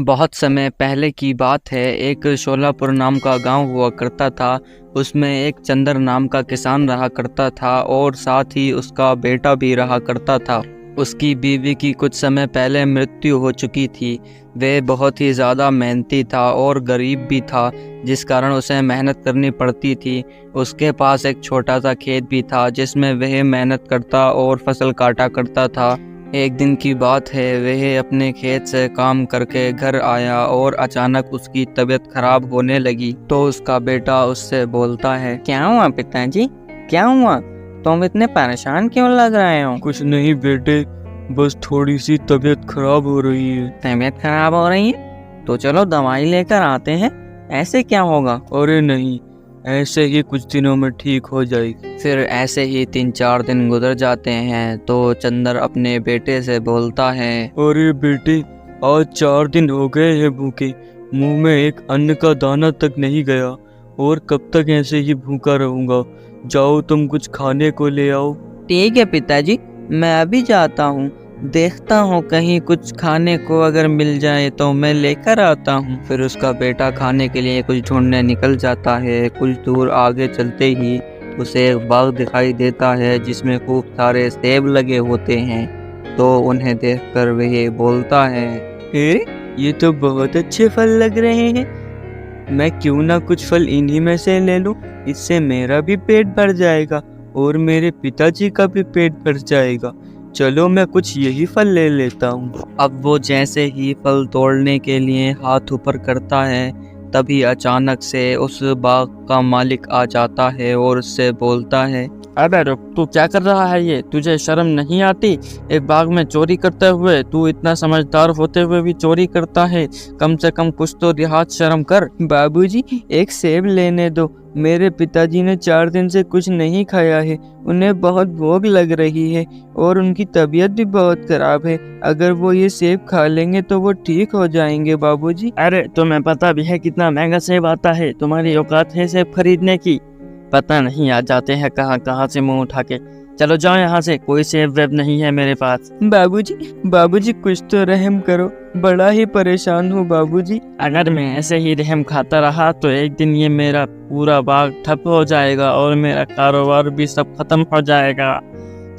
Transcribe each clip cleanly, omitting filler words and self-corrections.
बहुत समय पहले की बात है। एक शोलापुर नाम का गांव हुआ करता था। उसमें एक चंदर नाम का किसान रहा करता था और साथ ही उसका बेटा भी रहा करता था। उसकी बीवी की कुछ समय पहले मृत्यु हो चुकी थी। वह बहुत ही ज़्यादा मेहनती था और गरीब भी था, जिस कारण उसे मेहनत करनी पड़ती थी। उसके पास एक छोटा सा खेत भी था जिसमें वह मेहनत करता और फसल काटा करता था। एक दिन की बात है, वह अपने खेत से काम करके घर आया और अचानक उसकी तबीयत खराब होने लगी। तो उसका बेटा उससे बोलता है, क्या हुआ पिताजी, क्या हुआ? तुम इतने परेशान क्यों लग रहे हो? कुछ नहीं बेटे, बस थोड़ी सी तबीयत खराब हो रही है। तबीयत खराब हो रही है तो चलो दवाई लेकर आते हैं। ऐसे क्या होगा? अरे नहीं, ऐसे ही कुछ दिनों में ठीक हो जाएगी। फिर ऐसे ही 3-4 दिन गुजर जाते हैं। तो चंदर अपने बेटे से बोलता है, अरे बेटे, आज 4 दिन हो गए हैं भूखे, मुंह में एक अन्न का दाना तक नहीं गया और कब तक ऐसे ही भूखा रहूंगा। जाओ तुम कुछ खाने को ले आओ। ठीक है पिताजी, मैं अभी जाता हूँ, देखता हूँ कहीं कुछ खाने को अगर मिल जाए तो मैं लेकर आता हूँ। फिर उसका बेटा खाने के लिए कुछ ढूंढने निकल जाता है। कुछ दूर आगे चलते ही उसे एक बाग दिखाई देता है जिसमें खूब सारे सेब लगे होते हैं। तो उन्हें देखकर वह बोलता है, ये तो बहुत अच्छे फल लग रहे हैं, मैं क्यों ना कुछ फल इन्हीं में से ले लूं। इससे मेरा भी पेट भर जाएगा और मेरे पिताजी का भी पेट भर जाएगा। चलो मैं कुछ यही फल ले लेता हूँ। अब वो जैसे ही फल तोड़ने के लिए हाथ ऊपर करता है, तभी अचानक से उस बाग का मालिक आ जाता है और उससे बोलता है, अबे रुक, तू क्या कर रहा है? ये तुझे शर्म नहीं आती? एक बाग में चोरी करते हुए, तू इतना समझदार होते हुए भी चोरी करता है। कम से कम कुछ तो रियात शर्म कर। बाबूजी, एक सेब लेने दो, मेरे पिताजी ने 4 दिन से कुछ नहीं खाया है, उन्हें बहुत भूख लग रही है और उनकी तबीयत भी बहुत खराब है। अगर वो ये सेब खा लेंगे तो वो ठीक हो जाएंगे बाबूजी। अरे तुम्हें पता भी है कितना महंगा सेब आता है? तुम्हारी औकात है सेब खरीदने की? पता नहीं आ जाते हैं कहाँ कहाँ से मुंह उठा के। चलो जाओ यहाँ से, कोई सेब वेब नहीं है मेरे पास। बाबूजी कुछ तो रहम करो, बड़ा ही परेशान हूँ बाबूजी। अगर मैं ऐसे ही रहम खाता रहा तो एक दिन ये मेरा पूरा बाग ठप हो जाएगा और मेरा कारोबार भी सब खत्म हो जाएगा।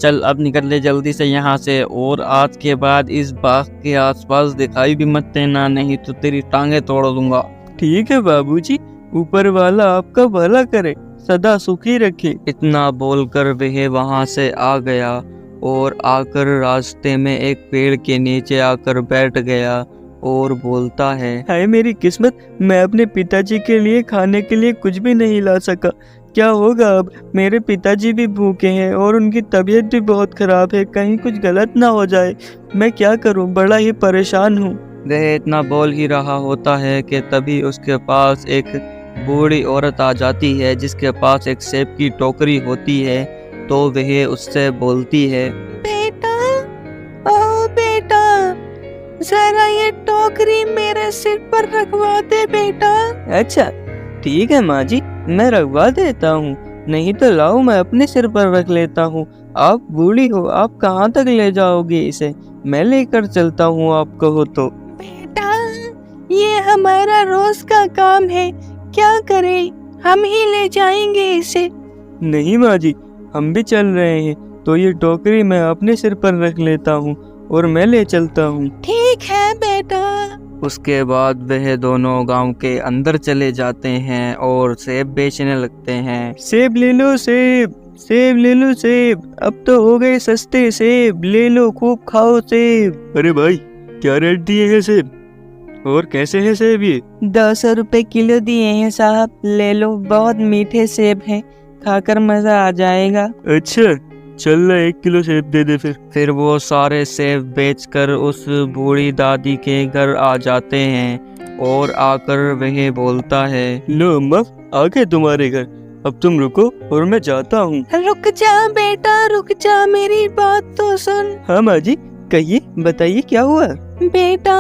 चल अब निकल ले जल्दी से यहाँ से, और आज के बाद इस बाग के आसपास दिखाई भी मत देना, नहीं तो तेरी टांगे तोड़ दूंगा। ठीक है बाबूजी, ऊपर वाला आपका भला करे, सदा सुखी रखे। इतना बोलकर वह वहां से आ गया और आकर रास्ते में एक पेड़ के नीचे आकर बैठ गया और बोलता है, हाय मेरी किस्मत, मैं अपने पिताजी के लिए खाने के लिए कुछ भी नहीं ला सका। क्या होगा अब? मेरे पिताजी भी भूखे हैं और उनकी तबीयत भी बहुत खराब है, कहीं कुछ गलत ना हो जाए। मैं क्या करूं, बड़ा ही परेशान हूं। वह इतना बोल ही रहा होता है कि तभी उसके पास एक बूढ़ी औरत आ जाती है जिसके पास एक सेब की टोकरी होती है। तो वह उससे बोलती है, बेटा, ओ बेटा, जरा ये टोकरी मेरे सिर पर रखवा दे बेटा। अच्छा ठीक है माँ जी, मैं रखवा देता हूँ, नहीं तो लाओ मैं अपने सिर पर रख लेता हूँ। आप बूढ़ी हो, आप कहाँ तक ले जाओगे इसे? मैं लेकर चलता हूँ, आप कहो तो। बेटा, ये हमारा रोज का काम है, क्या करें, हम ही ले जाएंगे इसे। नहीं माँ जी, हम भी चल रहे हैं, तो ये टोकरी मैं अपने सिर पर रख लेता हूँ और मैं ले चलता हूँ। ठीक है बेटा। उसके बाद वह दोनों गांव के अंदर चले जाते हैं और सेब बेचने लगते हैं। सेब ले लो सेब, सेब ले लो सेब, अब तो हो गए सस्ते सेब, ले लो खूब खाओ सेब। अरे भाई, क्या रेट दिए हैं सेब और कैसे है सेब ये? 10 रुपए किलो दिए हैं साहब, ले लो, बहुत मीठे सेब हैं, खाकर मजा आ जाएगा। अच्छा चल ना, 1 किलो सेब दे दे फिर वो सारे सेब बेचकर उस बूढ़ी दादी के घर आ जाते हैं और आकर वह बोलता है, लो अम्मा, आ गए तुम्हारे घर, अब तुम रुको और मैं जाता हूँ। रुक जा बेटा, रुक जा, मेरी बात तो सुन। हाँ माँ जी, कहिए, बताइए क्या हुआ? बेटा,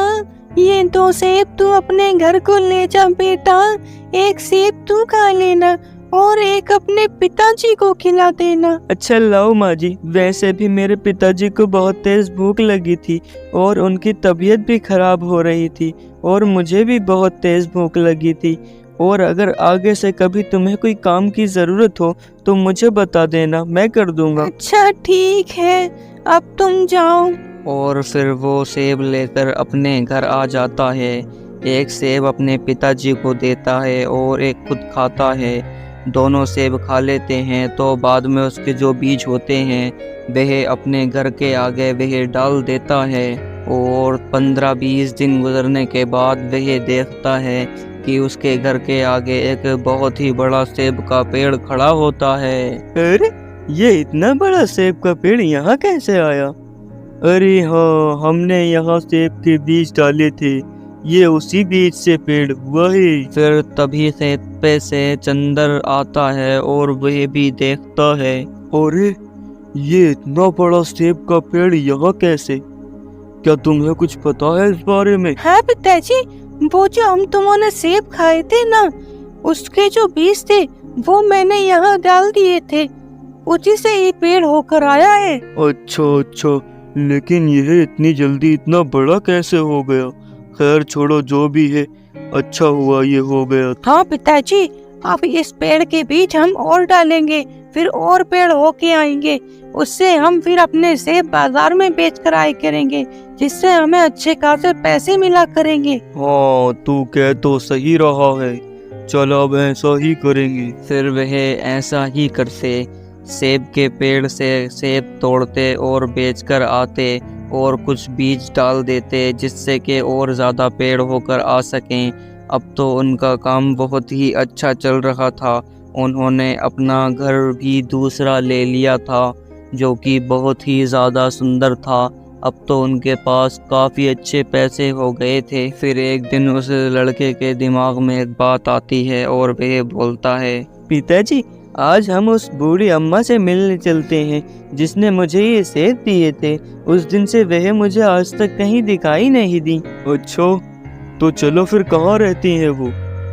ये 2 सेब तू अपने घर को ले जा बेटा, एक सेब तू खा लेना और एक अपने पिताजी को खिला देना। अच्छा लाओ माँ जी। वैसे भी मेरे पिताजी को बहुत तेज भूख लगी थी और उनकी तबीयत भी खराब हो रही थी और मुझे भी बहुत तेज भूख लगी थी। और अगर आगे से कभी तुम्हें कोई काम की ज़रूरत हो तो मुझे बता देना, मैं कर दूंगा। अच्छा ठीक है, अब तुम जाओ। और फिर वो सेब लेकर अपने घर आ जाता है। एक सेब अपने पिताजी को देता है और एक खुद खाता है। दोनों सेब खा लेते हैं तो बाद में उसके जो बीज होते हैं वह अपने घर के आगे वह डाल देता है। और 15-20 दिन गुजरने के बाद वह देखता है कि उसके घर के आगे एक बहुत ही बड़ा सेब का पेड़ खड़ा होता है। अरे ये इतना बड़ा सेब का पेड़ यहाँ कैसे आया? अरे हाँ, हमने यहाँ सेब के बीज डाले थे, ये उसी बीज से पेड़ हुआ है। फिर तभी खेत पे से चंदर आता है और वह भी देखता है। अरे ये इतना बड़ा सेब का पेड़ यहाँ कैसे? क्या तुम्हें कुछ पता है इस बारे में? हाँ पिताजी, वो जो हम तुमने सेब खाए थे ना, उसके जो बीज थे वो मैंने यहाँ डाल दिए थे, उसी से ये पेड़ होकर आया है। अच्छा, लेकिन यह इतनी जल्दी इतना बड़ा कैसे हो गया? खैर छोड़ो, जो भी है अच्छा हुआ ये हो गया। हाँ पिताजी, अब इस पेड़ के बीज हम और डालेंगे, फिर और पेड़ होके आएंगे, उससे हम फिर अपने सेब बाजार में बेच कर आए करेंगे, जिससे हमें अच्छे खासे पैसे मिला करेंगे। हाँ, तू कह तो सही रहा है, चलो अब ऐसा ही करेंगे। फिर वह ऐसा ही करते, सेब के पेड़ से सेब तोड़ते और बेचकर आते और कुछ बीज डाल देते जिससे कि और ज़्यादा पेड़ होकर आ सकें। अब तो उनका काम बहुत ही अच्छा चल रहा था। उन्होंने अपना घर भी दूसरा ले लिया था जो कि बहुत ही ज़्यादा सुंदर था। अब तो उनके पास काफ़ी अच्छे पैसे हो गए थे। फिर एक दिन उस लड़के के दिमाग में एक बात आती है और वह बोलता है, पिताजी आज हम उस बूढ़ी अम्मा से मिलने चलते हैं जिसने मुझे ये सेब दिए थे। उस दिन से वह मुझे आज तक कहीं दिखाई नहीं दी। अच्छा, तो चलो फिर कहाँ रहती हैं वो?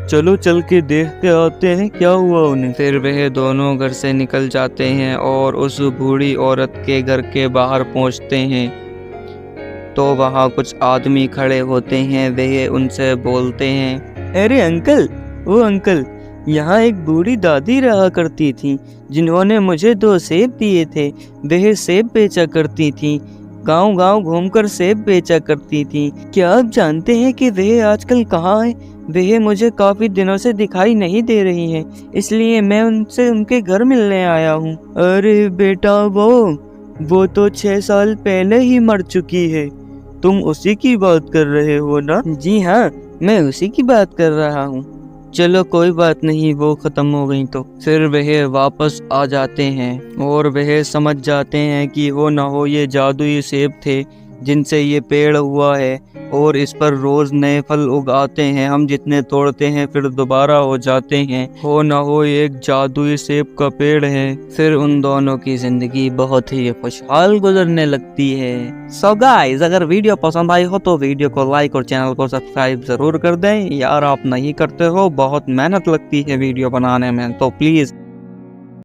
चलो चल के देख के आते हैं क्या हुआ उन्हें। फिर वह दोनों घर से निकल जाते हैं और उस बूढ़ी औरत के घर के बाहर पहुंचते हैं तो वहाँ कुछ आदमी खड़े होते हैं। वह उनसे बोलते हैं, अरे अंकल, ओ अंकल, यहाँ एक बूढ़ी दादी रहा करती थी जिन्होंने मुझे 2 सेब दिए थे। वह सेब बेचा करती थी, गांव-गांव घूमकर सेब बेचा करती थी। क्या आप जानते हैं कि वह आजकल कहाँ है? वह मुझे काफ़ी दिनों से दिखाई नहीं दे रही हैं, इसलिए मैं उनसे उनके घर मिलने आया हूँ। अरे बेटा, वो तो 6 साल पहले ही मर चुकी है। तुम उसी की बात कर रहे हो ना? जी हाँ, मैं उसी की बात कर रहा हूँ। चलो कोई बात नहीं, वो ख़त्म हो गई तो। फिर वह वापस आ जाते हैं और वह समझ जाते हैं कि हो ना हो ये जादुई सेब थे जिनसे ये पेड़ हुआ है और इस पर रोज़ नए फल उगाते हैं। हम जितने तोड़ते हैं फिर दोबारा हो जाते हैं। हो ना हो ये एक जादुई सेब का पेड़ है। फिर उन दोनों की ज़िंदगी बहुत ही खुशहाल गुजरने लगती है। सो गाइस, अगर वीडियो पसंद आई हो तो वीडियो को लाइक और चैनल को सब्सक्राइब ज़रूर कर दें। यार आप नहीं करते हो, बहुत मेहनत लगती है वीडियो बनाने में, तो प्लीज़